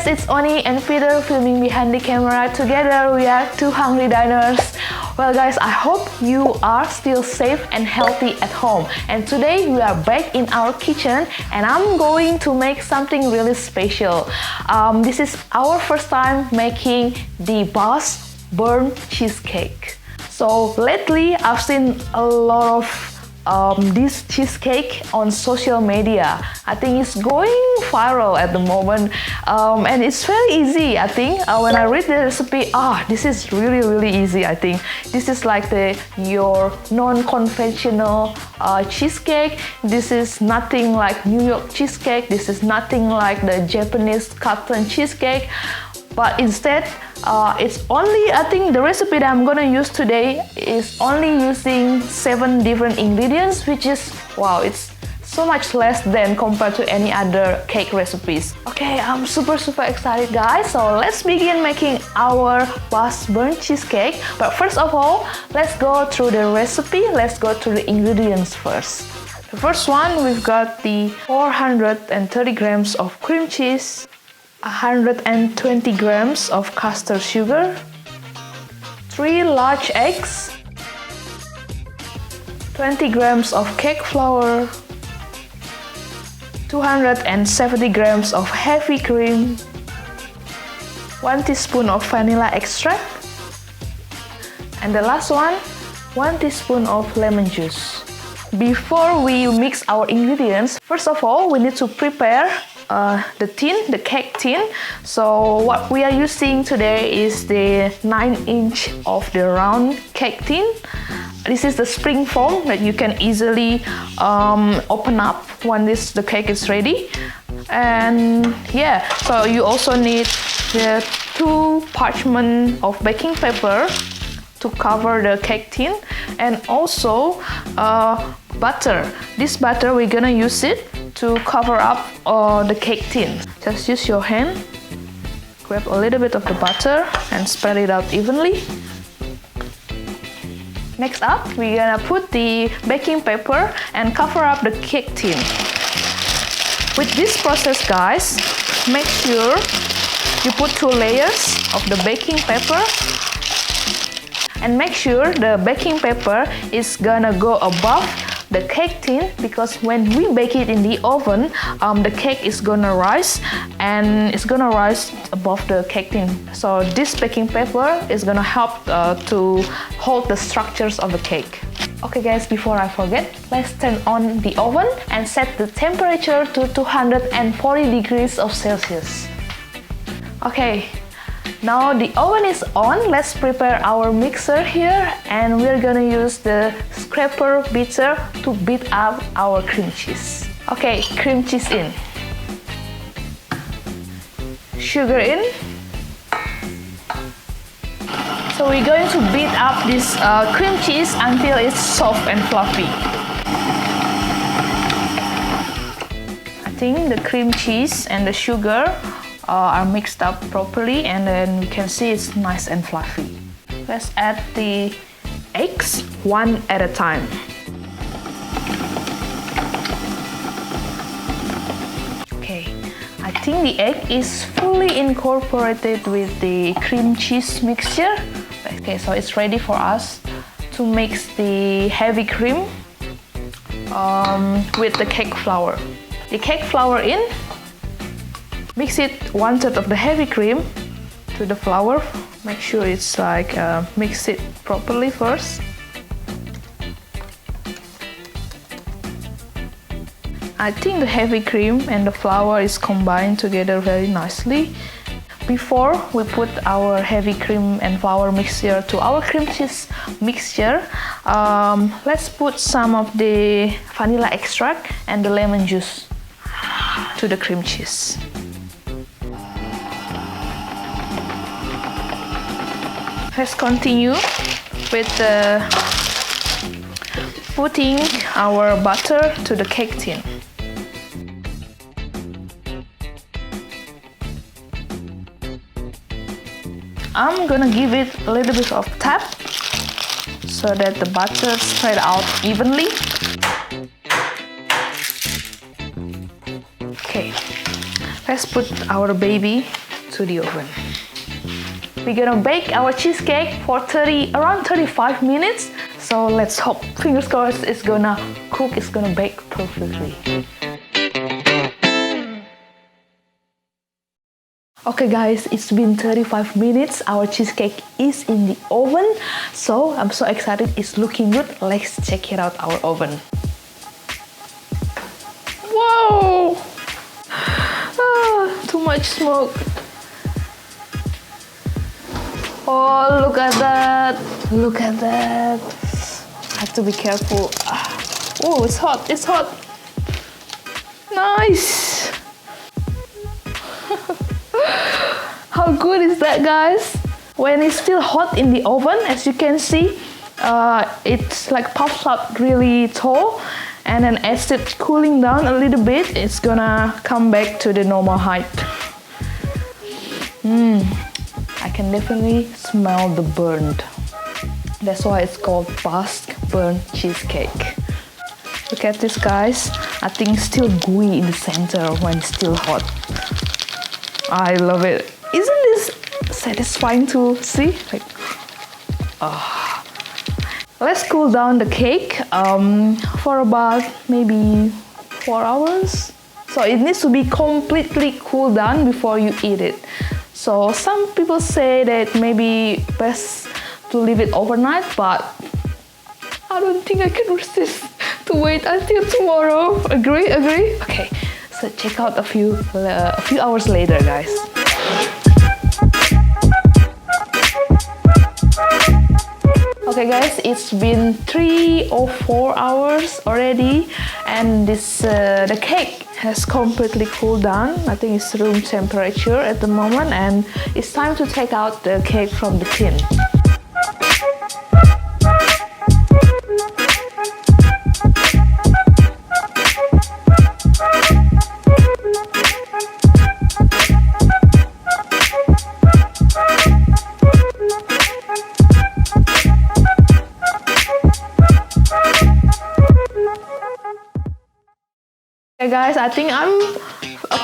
guys, it's Oni and Peter filming behind the camera. Together we are two hungry diners. Well guys, I hope you are still safe and healthy at home. And today we are back in our kitchen and I'm going to make something really special. This is our first time making the BASQUE cheesecake. So lately I've seen a lot of this cheesecake on social media. I think it's going viral at the moment, and it's very easy. I think when I read the recipe, this is really easy. I think this is like your non-conventional cheesecake. This is nothing like New York cheesecake. This is nothing like the Japanese carton cheesecake. But instead, it's only, I think the recipe that I'm gonna use today is only using 7 different ingredients, which is, wow, it's so much less than compared to any other cake recipes. Okay, I'm super excited guys, so let's begin making our BASQUE cheesecake. But first of all, let's go through the recipe. Let's go through the ingredients first. The first one, we've got the 430 grams of cream cheese, 120 grams of custard sugar, 3 large eggs, 20 grams of cake flour, 270 grams of heavy cream, 1 teaspoon of vanilla extract, and the last one, 1 teaspoon of lemon juice. Before we mix our ingredients, first of all, we need to prepare the cake tin. So what we are using today is the 9-inch of the round cake tin. This is the spring foam that you can easily open up when the cake is ready. And yeah, so you also need the 2 parchment of baking paper to cover the cake tin, and also butter. This butter, we're gonna use it to cover up the cake tin. Just use your hand, grab a little bit of the butter and spread it out evenly. Next up, we're gonna put the baking paper and cover up the cake tin. With this process guys, make sure you put 2 layers of the baking paper, and make sure the baking paper is gonna go above the cake tin, because when we bake it in the oven, the cake is gonna rise, and it's gonna rise above the cake tin. So this baking paper is gonna help to hold the structures of the cake. Okay guys, before I forget, let's turn on the oven and set the temperature to 240 degrees of Celsius. Okay, now the oven is on. Let's prepare our mixer here, and we're gonna use the scraper beater to beat up our cream cheese. Okay, cream cheese in, sugar in. So we're going to beat up this cream cheese until it's soft and fluffy. I think the cream cheese and the sugar are mixed up properly, and then we can see it's nice and fluffy. Let's add the eggs one at a time. Okay, I think the egg is fully incorporated with the cream cheese mixture. Okay, so it's ready for us to mix the heavy cream with the cake flour. The cake flour in. Mix it 1/3 of the heavy cream to the flour. Make sure it's like mix it properly first. I think the heavy cream and the flour is combined together very nicely. Before we put our heavy cream and flour mixture to our cream cheese mixture, let's put some of the vanilla extract and the lemon juice to the cream cheese. Let's continue with putting our butter to the cake tin. I'm gonna give it a little bit of tap so that the butter spread out evenly. Okay, let's put our baby to the oven. We're gonna bake our cheesecake for around 35 minutes. So let's hope, fingers crossed, it's gonna cook, it's gonna bake perfectly. Okay guys, it's been 35 minutes. Our cheesecake is in the oven. So I'm so excited, it's looking good. Let's check it out, our oven. Whoa! Ah, too much smoke. Oh, look at that. Look at that. I have to be careful. Oh, it's hot. It's hot. Nice. How good is that, guys? When it's still hot in the oven, as you can see, it's like puffs up really tall. And then as it's cooling down a little bit, it's gonna come back to the normal height. I can definitely smell the burnt. That's why it's called Basque burnt cheesecake. Look at this, guys. I think it's still gooey in the center when it's still hot. I love it. Isn't this satisfying to see? Like, Let's cool down the cake for about maybe 4 hours. So it needs to be completely cooled down before you eat it. So some people say that maybe best to leave it overnight, but I don't think I can resist to wait until tomorrow. Agree? Agree? Okay, so check out a few hours later, guys. Okay guys, it's been 3 or 4 hours already, and the cake has completely cooled down. I think it's room temperature at the moment, and it's time to take out the cake from the tin. Okay guys, I think I'm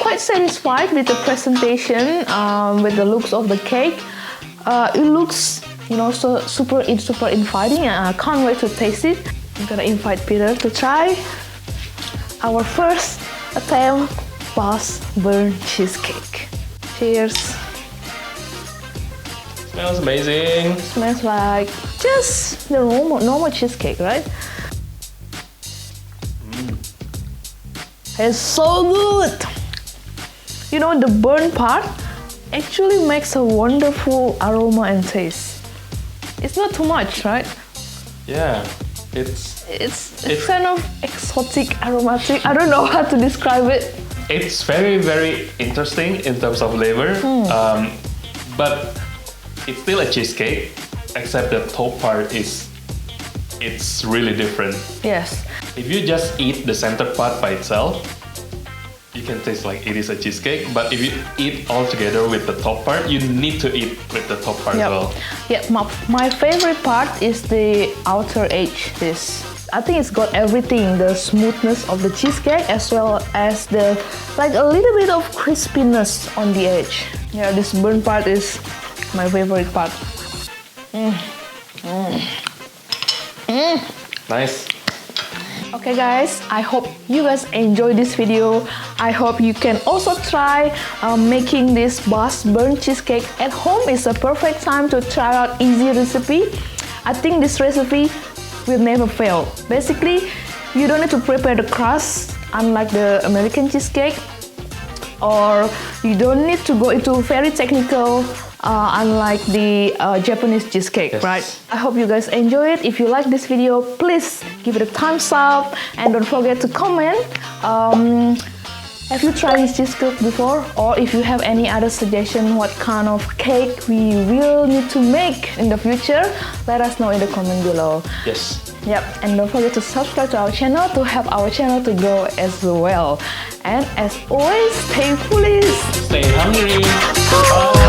quite satisfied with the presentation, with the looks of the cake. It looks, you know, so super inviting, and I can't wait to taste it. I'm gonna invite Peter to try our first attempt Basque burnt cheesecake. Cheers! Smells amazing. Smells like just the normal cheesecake, right? It's so good! You know, the burnt part actually makes a wonderful aroma and taste. It's not too much, right? Yeah, it's kind of exotic, aromatic. I don't know how to describe it. It's very interesting in terms of flavor, but it's still a cheesecake, except the top part it's really different. Yes. If you just eat the center part by itself, you can taste like it is a cheesecake. But if you eat all together with the top part, you need to eat with the top part as well. Yeah, my favorite part is the outer edge. I think it's got everything, the smoothness of the cheesecake as well as the like a little bit of crispiness on the edge. Yeah, this burnt part is my favorite part. Nice. Okay guys, I hope you guys enjoyed this video. I hope you can also try making this Basque burnt cheesecake at home. It's a perfect time to try out easy recipe. I think this recipe will never fail. Basically, you don't need to prepare the crust unlike the American cheesecake, or you don't need to go into very technical unlike the Japanese cheesecake, yes. Right? I hope you guys enjoy it. If you like this video, please give it a thumbs up and don't forget to comment. Have you tried this cheesecake before? Or if you have any other suggestion what kind of cake we will need to make in the future, let us know in the comment below. Yes. Yep, and don't forget to subscribe to our channel to help our channel to grow as well. And as always, stay foolish. Stay hungry. Bye.